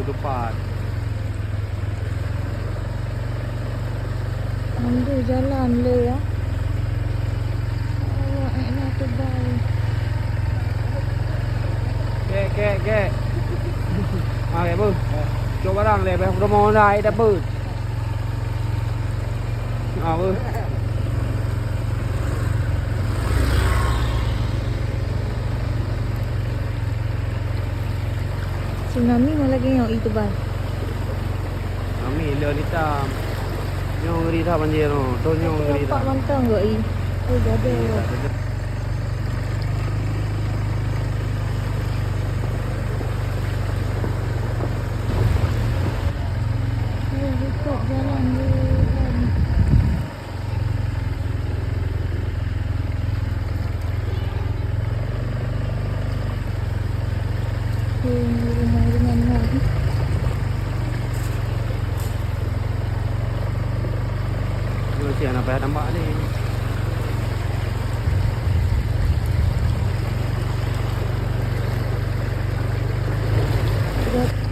ketupat. Ambil jalan le ya. Oh, enak tu baik. Kek. Ah, kek bu. Coba barang le, promo dah ada bu. Ah, bu. Tsunami malah kena itu bang. Kami le ni tam. Nyong ngeri dah banjir tu. Tu nyong ngeri dah. Nampak mantang ke i? Oh, gaduh. Oh, buka jalan le. Rumah-rumah ni. Macam apa nampak ni? Sudah